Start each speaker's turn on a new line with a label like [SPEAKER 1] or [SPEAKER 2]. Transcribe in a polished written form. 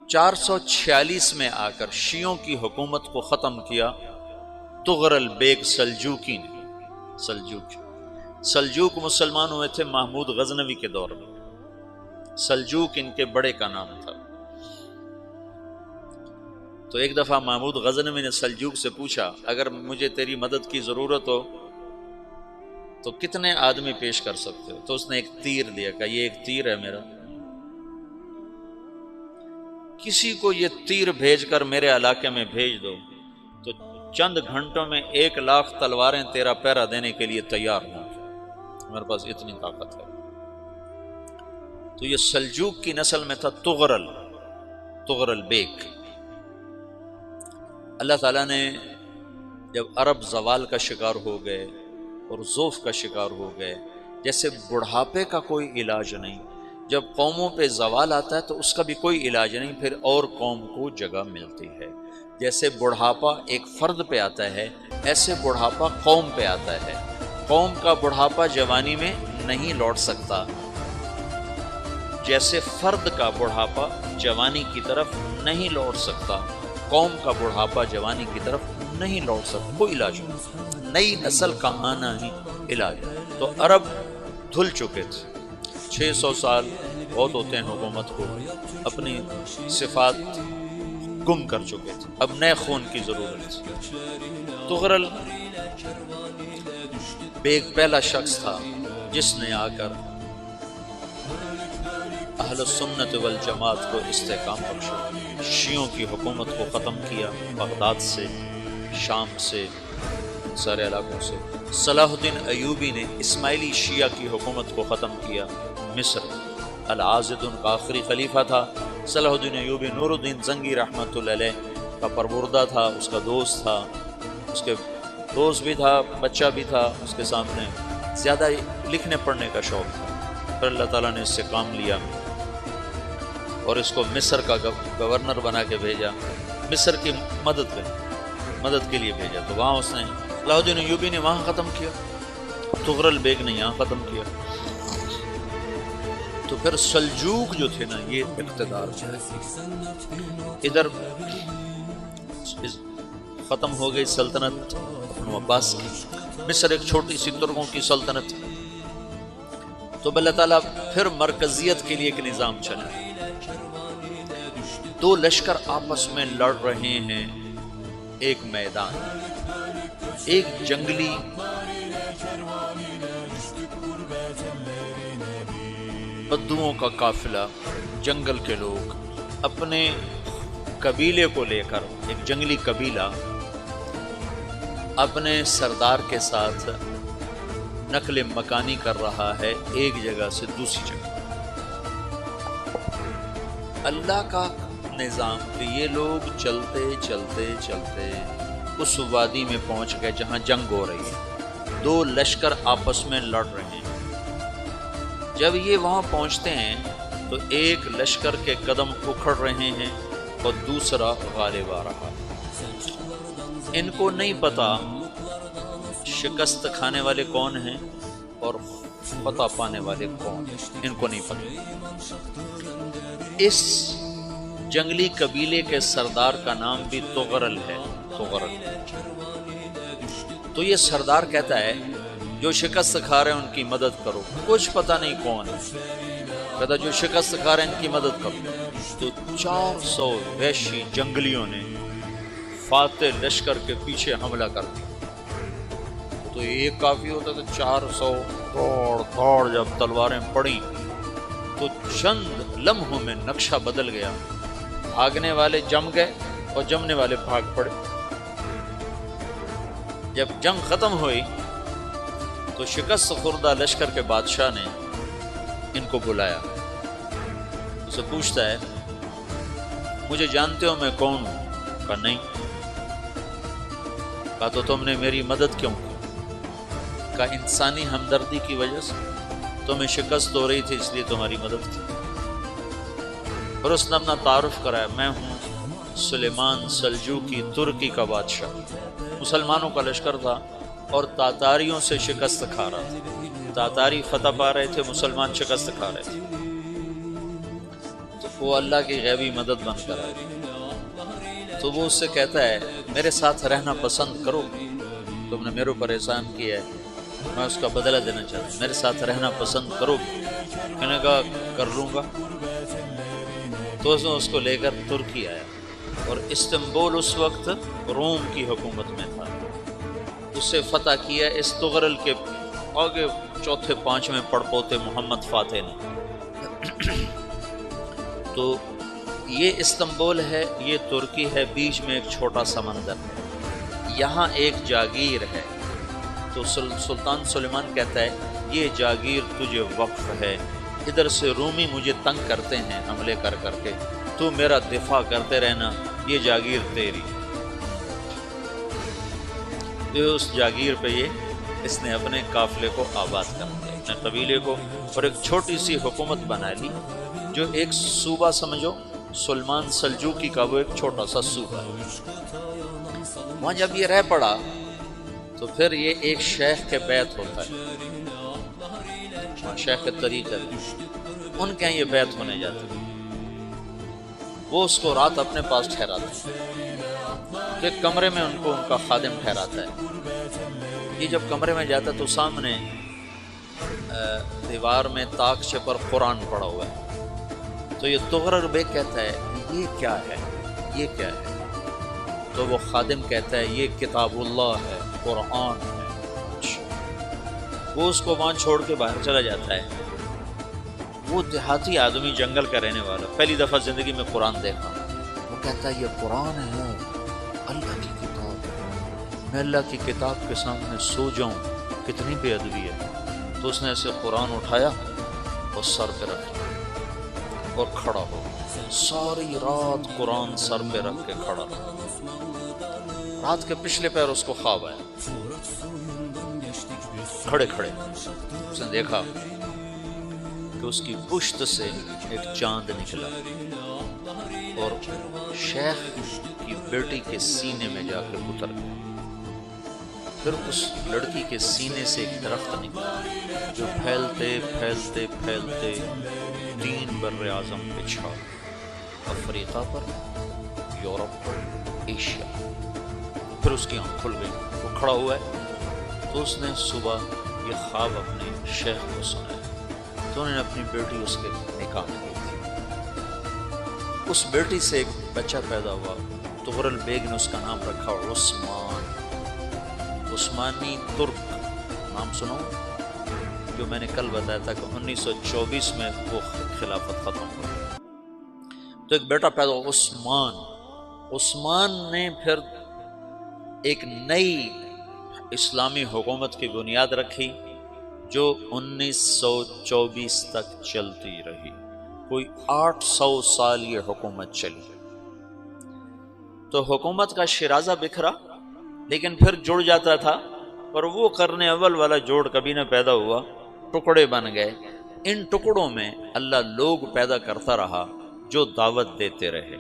[SPEAKER 1] 446 میں آ کر شیعوں کی حکومت کو ختم کیا تغرل بیگ سلجوکی نے۔ سلجوک مسلمان ہوئے تھے محمود غزنوی کے دور میں، سلجوک ان کے بڑے کا نام تھا۔ تو ایک دفعہ محمود غزنوی نے سلجوک سے پوچھا اگر مجھے تیری مدد کی ضرورت ہو تو کتنے آدمی پیش کر سکتے ہو؟ تو اس نے ایک تیر دیا، کہا یہ ایک تیر ہے میرا، کسی کو یہ تیر بھیج کر میرے علاقے میں بھیج دو تو چند گھنٹوں میں 1,00,000 تلواریں تیرا پہرا دینے کے لیے تیار ہوں، میرے پاس اتنی طاقت ہے۔ تو یہ سلجوک کی نسل میں تھا تغرل بیگ۔ اللہ تعالیٰ نے جب عرب زوال کا شکار ہو گئے اور ضعف کا شکار ہو گئے، جیسے بڑھاپے کا کوئی علاج نہیں، جب قوموں پہ زوال آتا ہے تو اس کا بھی کوئی علاج نہیں، پھر اور قوم کو جگہ ملتی ہے۔ جیسے بڑھاپا ایک فرد پہ آتا ہے، ایسے بڑھاپا قوم پہ آتا ہے۔ قوم کا بڑھاپا جوانی میں نہیں لوٹ سکتا، جیسے فرد کا بڑھاپا جوانی کی طرف نہیں لوٹ سکتا، قوم کا بڑھاپا جوانی کی طرف نہیں لوٹ سکتا، کوئی علاج نہیں، نئی نسل کا آنا ہی علاج ہے۔ تو عرب دھل چکے تھے، 600 سال بہت ہوتے ہیں حکومت کو، اپنی صفات گم کر چکے تھے، اب نئے خون کی ضرورت تھی۔ تغرل بیگ پہلا شخص تھا جس نے آ کر اہل سنت والجماعت کو استحکام بخشا، شیعوں کی حکومت کو ختم کیا، بغداد سے، شام سے، سارے علاقوں سے۔ صلاح الدین ایوبی نے اسماعیلی شیعہ کی حکومت کو ختم کیا، مصر۔ العازد ان کا آخری خلیفہ تھا۔ صلاح الدین ایوبی نور الدین زنگی رحمۃ اللہ علیہ کا پروردہ تھا، اس کا دوست تھا، اس کے دوست بھی تھا، بچہ بھی تھا اس کے سامنے، زیادہ لکھنے پڑھنے کا شوق تھا۔ پھر اللہ تعالیٰ نے اس سے کام لیا اور اس کو مصر کا گورنر بنا کے بھیجا، مصر کی مدد کے لیے بھیجا۔ تو وہاں اس نے صلاح الدین ایوبی نے وہاں ختم کیا، تغرل بیگ نے یہاں ختم کیا۔ تو پھر سلجوک جو تھے نا، یہ اقتدار ادھر ختم ہو گئی سلطنت بنو عباس کی، مصر ایک چھوٹی سی ترکوں کی سلطنت۔ تو اللہ تعالیٰ پھر مرکزیت کے لیے ایک نظام چلا، دو لشکر آپس میں لڑ رہے ہیں، ایک میدان، ایک جنگلی بدوؤں کا قافلہ، جنگل کے لوگ اپنے قبیلے کو لے کر، ایک جنگلی قبیلہ اپنے سردار کے ساتھ نقل مکانی کر رہا ہے ایک جگہ سے دوسری جگہ۔ اللہ کا نظام کہ یہ لوگ چلتے چلتے چلتے اس وادی میں پہنچ گئے جہاں جنگ ہو رہی ہے، دو لشکر آپس میں لڑ رہے ہیں۔ جب یہ وہاں پہنچتے ہیں تو ایک لشکر کے قدم اکھڑ رہے ہیں اور دوسرا غالب آ رہا ہے۔ ان کو نہیں پتا شکست کھانے والے کون ہیں اور فتح پانے والے کون ہیں، ان کو نہیں پتا۔ اس جنگلی قبیلے کے سردار کا نام بھی تغرل ہے، تغرل۔ تو یہ سردار کہتا ہے جو شکست کھا رہے ہیں ان کی مدد کرو، کچھ پتہ نہیں کون ہے، کہتا جو شکست کھا رہے ہیں ان کی مدد کرو۔ تو 400 وحشی جنگلیوں نے فاتح لشکر کے پیچھے حملہ کر دیا۔ تو ایک کافی ہوتا تو 400 دوڑ جب تلواریں پڑیں تو چند لمحوں میں نقشہ بدل گیا، بھاگنے والے جم گئے اور جمنے والے بھاگ پڑے۔ جب جنگ ختم ہوئی تو شکست خوردہ لشکر کے بادشاہ نے ان کو بلایا، اسے پوچھتا ہے مجھے جانتے ہو میں کون ہوں؟ کہا نہیں۔ کہا تو تم نے میری مدد کیوں کی؟ کہا انسانی ہمدردی کی وجہ سے، تمہیں شکست ہو رہی تھی اس لیے تمہاری مدد کی۔ اور اس نے اپنا تعارف کرایا، میں ہوں سلیمان سلجوکی، ترکی کا بادشاہ۔ مسلمانوں کا لشکر تھا اور تاتاریوں سے شکست کھا رہا تھا، تاتاری فتح پا رہے تھے، مسلمان شکست کھا رہے تھے۔ تو وہ اللہ کی غیبی مدد بن کر آئے، تو وہ اس سے کہتا ہے میرے ساتھ رہنا پسند کرو، تم نے میرے اوپر احسان کیا ہے، میں اس کا بدلہ دینا چاہتا ہوں، میرے ساتھ رہنا پسند کرو؟ میں نے کہا کر لوں گا۔ تو اس نے اس کو لے کر ترکی آیا، اور استنبول اس وقت روم کی حکومت میں تھا، اسے فتح کیا اس تغرل کے آگے چوتھے پانچویں پڑپوتے محمد فاتح نے۔ تو یہ استنبول ہے، یہ ترکی ہے، بیچ میں ایک چھوٹا سمندر ہے، یہاں ایک جاگیر ہے۔ تو سلطان سلیمان کہتا ہے یہ جاگیر تجھے وقف ہے، ادھر سے رومی مجھے تنگ کرتے ہیں حملے کر کر کے، تو میرا دفاع کرتے رہنا، یہ جاگیر تیری۔ تو اس جاگیر پہ اس نے اپنے قافلے کو آباد کر دیا، اپنے قبیلے کو، اور ایک چھوٹی سی حکومت بنا لی، جو ایک صوبہ سمجھو سلمان سلجوقی کا، وہ ایک چھوٹا سا صوبہ ہے۔ وہاں جب یہ رہ پڑا تو پھر یہ ایک شیخ کے بیعت ہوتا ہے، شیخ طریقہ، ان کے یہ بیعت ہونے جاتے ہیں، وہ اس کو رات اپنے پاس ٹھہراتے ہیں، تو ایک کمرے میں ان کو ان کا خادم ٹھہراتا ہے۔ یہ جب کمرے میں جاتا ہے تو سامنے دیوار میں طاقچے پر قرآن پڑا ہوا ہے، تو یہ تغرر بیگ کہتا ہے یہ کیا ہے، یہ کیا ہے؟ تو وہ خادم کہتا ہے یہ کتاب اللہ ہے، قرآن ہے۔ وہ اس کو وہاں چھوڑ کے باہر چلا جاتا ہے۔ وہ دیہاتی آدمی، جنگل کا رہنے والا، پہلی دفعہ زندگی میں قرآن دیکھا، وہ کہتا ہے یہ قرآن ہے، اللہ کی کتاب ہے، میں اللہ کی کتاب کے سامنے سو جاؤں، کتنی بے ادبی ہے۔ تو اس نے ایسے قرآن اٹھایا اور سر پہ رکھا اور کھڑا ہو، ساری رات قرآن سر پہ رکھ کے کھڑا رہا۔ رات کے پچھلے پہر اس کو خواب آیا، کھڑے کھڑے اس نے دیکھا کہ اس کی پشت سے ایک چاند نکلا اور شیخ کی بیٹی کے سینے میں جا کے اتر گیا۔ پھر اس لڑکی کے سینے سے ایک درخت نکلا جو پھیلتے پھیلتے پھیلتے 3 بر اعظم پہ چھا، افریقہ پر، یورپ پر، ایشیا۔ پھر اس کی آنکھ کھل گئی، وہ کھڑا ہوا ہے، تو اس نے صبح یہ خواب اپنے شیخ کو سنایا، تو انہوں نے اپنی بیٹی اس کے نکاح میں دی تھی۔ اس بیٹی سے ایک بچہ پیدا ہوا، تغرل بیگ نے اس کا نام رکھا عثمان، عثمانی ترک نام سنو، جو میں نے کل بتایا تھا کہ 1924 میں وہ خلافت ختم ہوئی، تو ایک بیٹا پیدا ہوا عثمان۔ عثمان نے پھر ایک نئی اسلامی حکومت کی بنیاد رکھی جو 1924 تک چلتی رہی، کوئی 800 سال یہ حکومت چلی۔ تو حکومت کا شیرازہ بکھرا، لیکن پھر جڑ جاتا تھا، اور وہ قرن اول والا جوڑ کبھی نہ پیدا ہوا، ٹکڑے بن گئے۔ ان ٹکڑوں میں اللہ لوگ پیدا کرتا رہا جو دعوت دیتے رہے۔